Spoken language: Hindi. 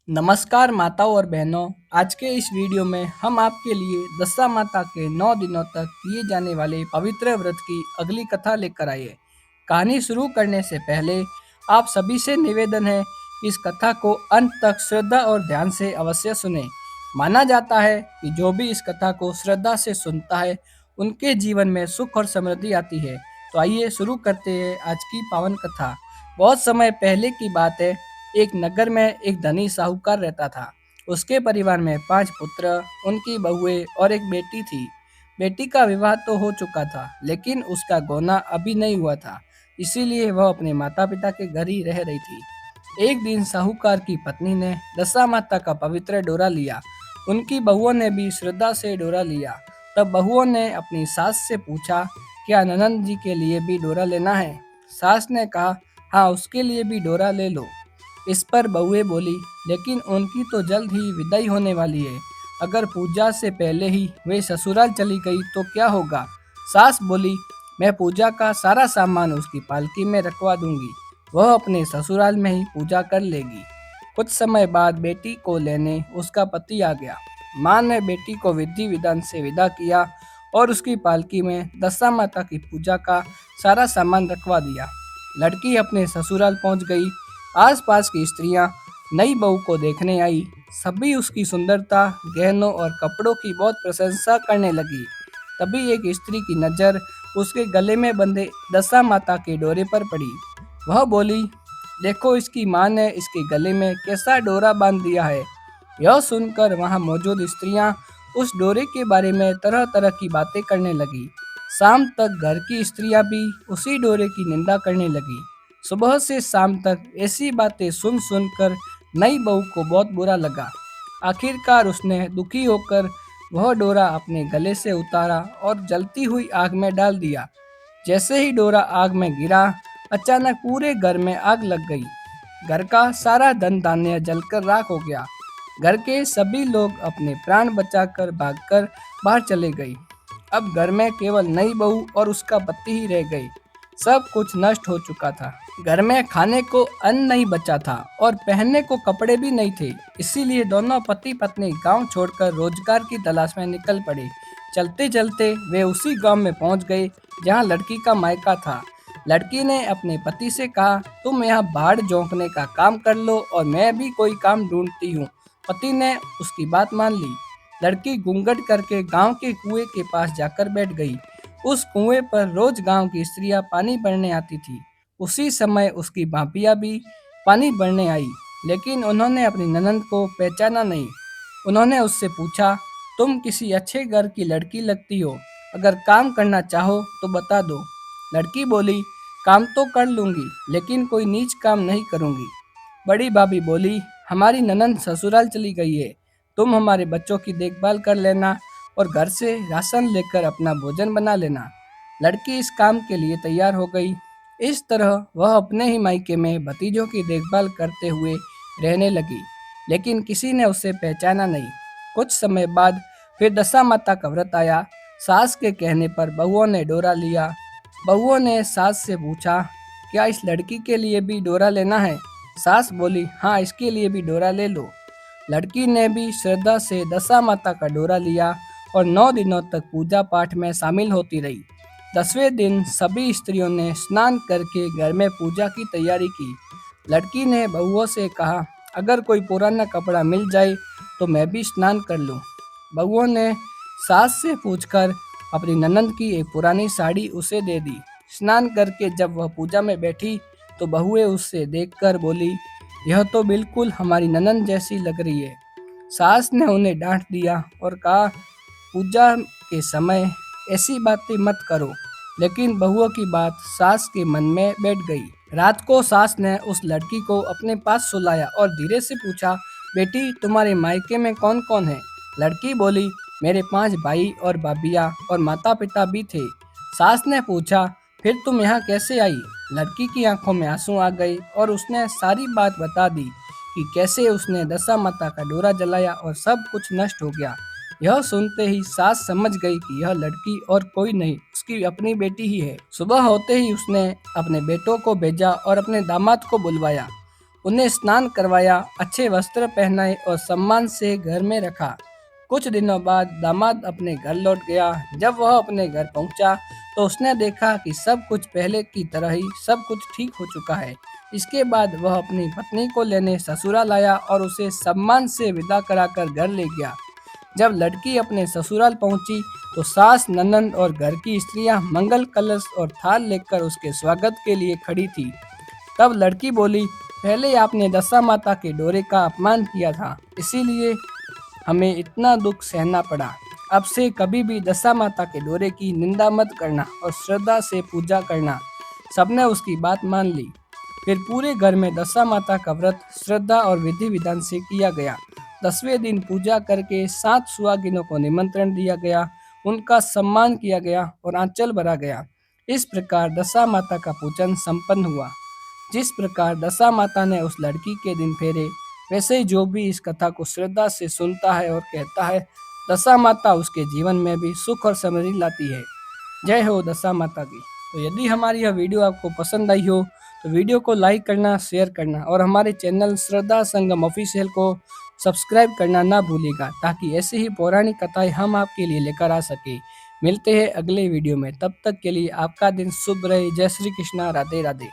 नमस्कार माताओं और बहनों। आज के इस वीडियो में हम आपके लिए दशा माता के 9 दिनों तक किए जाने वाले पवित्र व्रत की अगली कथा लेकर आए। कहानी शुरू करने से पहले आप सभी से निवेदन है कि इस कथा को अंत तक श्रद्धा और ध्यान से अवश्य सुने। माना जाता है कि जो भी इस कथा को श्रद्धा से सुनता है उनके जीवन में सुख और समृद्धि आती है। तो आइए शुरू करते हैं आज की पावन कथा। बहुत समय पहले की बात है। एक नगर में एक धनी साहूकार रहता था। उसके परिवार में 5 पुत्र, उनकी बहुएं और एक बेटी थी। बेटी का विवाह तो हो चुका था, लेकिन उसका गौना अभी नहीं हुआ था, इसीलिए वह अपने माता पिता के घर ही रह रही थी। एक दिन साहूकार की पत्नी ने दशा माता का पवित्र डोरा लिया। उनकी बहुओं ने भी श्रद्धा से डोरा लिया। तब बहुओं ने अपनी सास से पूछा, क्या ननंद जी के लिए भी डोरा लेना है? सास ने कहा, हाँ, उसके लिए भी डोरा ले लो। इस पर बहुएं बोली, लेकिन उनकी तो जल्द ही विदाई होने वाली है। अगर पूजा से पहले ही वे ससुराल चली गई तो क्या होगा? सास बोली, मैं पूजा का सारा सामान उसकी पालकी में रखवा दूंगी, वह अपने ससुराल में ही पूजा कर लेगी। कुछ समय बाद बेटी को लेने उसका पति आ गया। माँ ने बेटी को विधि विधान से विदा किया और उसकी पालकी में दशा माता की पूजा का सारा सामान रखवा दिया। लड़की अपने ससुराल पहुंच गई। आसपास की स्त्रियां नई बहू को देखने आई। सभी उसकी सुंदरता, गहनों और कपड़ों की बहुत प्रशंसा करने लगी। तभी एक स्त्री की नज़र उसके गले में बंधे दशा माता के डोरे पर पड़ी। वह बोली, देखो, इसकी माँ ने इसके गले में कैसा डोरा बांध दिया है। यह सुनकर वहां मौजूद स्त्रियां उस डोरे के बारे में तरह तरह की बातें करने लगी। शाम तक घर की स्त्रियां भी उसी डोरे की निंदा करने लगी। सुबह से शाम तक ऐसी बातें सुन सुनकर नई बहू को बहुत बुरा लगा। आखिरकार उसने दुखी होकर वह डोरा अपने गले से उतारा और जलती हुई आग में डाल दिया। जैसे ही डोरा आग में गिरा, अचानक पूरे घर में आग लग गई। घर का सारा धन धान्य जलकर राख हो गया। घर के सभी लोग अपने प्राण बचाकर भागकर बाहर चले गए। अब घर में केवल नई बहू और उसका पति ही रह गए। सब कुछ नष्ट हो चुका था। घर में खाने को अन्न नहीं बचा था और पहनने को कपड़े भी नहीं थे। इसीलिए दोनों पति पत्नी गांव छोड़कर रोजगार की तलाश में निकल पड़े। चलते चलते वे उसी गांव में पहुंच गए जहां लड़की का मायका था। लड़की ने अपने पति से कहा, तुम यहाँ बाढ़ जोंकने का काम कर लो और मैं भी कोई काम ढूंढती हूँ। पति ने उसकी बात मान ली। लड़की घूंघट करके गांव के कुएं के पास जाकर बैठ गई। उस कुएं पर रोज गांव की स्त्रियां पानी भरने आती थी। उसी समय उसकी भाभियां भी पानी भरने आई, लेकिन उन्होंने अपनी ननंद को पहचाना नहीं। उन्होंने उससे पूछा, तुम किसी अच्छे घर की लड़की लगती हो, अगर काम करना चाहो तो बता दो। लड़की बोली, काम तो कर लूंगी, लेकिन कोई नीच काम नहीं करूंगी। बड़ी भाभी बोली, हमारी ननंद ससुराल चली गई है, तुम हमारे बच्चों की देखभाल कर लेना और घर से राशन लेकर अपना भोजन बना लेना। लड़की इस काम के लिए तैयार हो गई। इस तरह वह अपने ही मायके में भतीजों की देखभाल करते हुए रहने लगी, लेकिन किसी ने उसे पहचाना नहीं। कुछ समय बाद फिर दशा माता का व्रत आया। सास के कहने पर बहुओं ने डोरा लिया। बहुओं ने सास से पूछा, क्या इस लड़की के लिए भी डोरा लेना है? सास बोली, हाँ, इसके लिए भी डोरा ले लो। लड़की ने भी श्रद्धा से दशा माता का डोरा लिया और 9 दिनों तक पूजा पाठ में शामिल होती रही। 10वें दिन सभी स्त्रियों ने स्नान करके घर में पूजा की तैयारी की। लड़की ने बहुओं से कहा, अगर कोई पुराना कपड़ा मिल जाए तो मैं भी स्नान कर लूं। बहुओं ने सास से पूछकर अपनी ननंद की एक पुरानी साड़ी उसे दे दी। स्नान करके जब वह पूजा में बैठी तो बहुएं उससे देखकर बोली, यह तो बिल्कुल हमारी ननंद जैसी लग रही है। सास ने उन्हें डांट दिया और कहा, पूजा के समय ऐसी बातें मत करो। लेकिन बहुओं की बात सास के मन में बैठ गई। रात को सास ने उस लड़की को अपने पास सुलाया और धीरे से पूछा, बेटी, तुम्हारे मायके में कौन कौन है? लड़की बोली, मेरे 5 भाई और भाभियाँ और माता पिता भी थे। सास ने पूछा, फिर तुम यहाँ कैसे आई? लड़की की आंखों में आंसू आ गए और उसने सारी बात बता दी कि कैसे उसने दशा माता का डोरा जलाया और सब कुछ नष्ट हो गया। यह सुनते ही सास समझ गई कि यह लड़की और कोई नहीं, उसकी अपनी बेटी ही है। सुबह होते ही उसने अपने बेटों को भेजा और अपने दामाद को बुलवाया। उन्हें स्नान करवाया, अच्छे वस्त्र पहनाए और सम्मान से घर में रखा। कुछ दिनों बाद दामाद अपने घर लौट गया। जब वह अपने घर पहुंचा तो उसने देखा कि सब कुछ पहले की तरह ही सब कुछ ठीक हो चुका है। इसके बाद वह अपनी पत्नी को लेने ससुराल आया और उसे सम्मान से विदा कराकर घर ले गया। जब लड़की अपने ससुराल पहुंची तो सास, ननंद और घर की स्त्रियां मंगल कलश और थाल लेकर उसके स्वागत के लिए खड़ी थी। तब लड़की बोली, पहले आपने दशा माता के डोरे का अपमान किया था, इसीलिए हमें इतना दुख सहना पड़ा। अब से कभी भी दशा माता के डोरे की निंदा मत करना और श्रद्धा से पूजा करना। सबने उसकी बात मान ली। फिर पूरे घर में दशा माता का व्रत श्रद्धा और विधि विधान से किया गया। 10वें दिन पूजा करके 7 सुहागिनों को निमंत्रण दिया गया, उनका सम्मान किया गया और आंचल भरा गया। इस प्रकार दशा माता का पूजन संपन्न हुआ। जिस प्रकार दशा माता ने उस लड़की के दिन फेरे, वैसे ही जो भी इस कथा को श्रद्धा से सुनता है और कहता है, दशा माता उसके जीवन में भी सुख और समृद्धि लाती है। जय हो दशा माता की। तो यदि हमारी यह वीडियो आपको पसंद आई हो तो वीडियो को लाइक करना, शेयर करना और हमारे चैनल श्रद्धा संगम ऑफिशियल को सब्सक्राइब करना ना भूलिएगा, ताकि ऐसी ही पौराणिक कथाएं हम आपके लिए लेकर आ सके। मिलते हैं अगले वीडियो में, तब तक के लिए आपका दिन शुभ रहे। जय श्री कृष्णा, राधे राधे।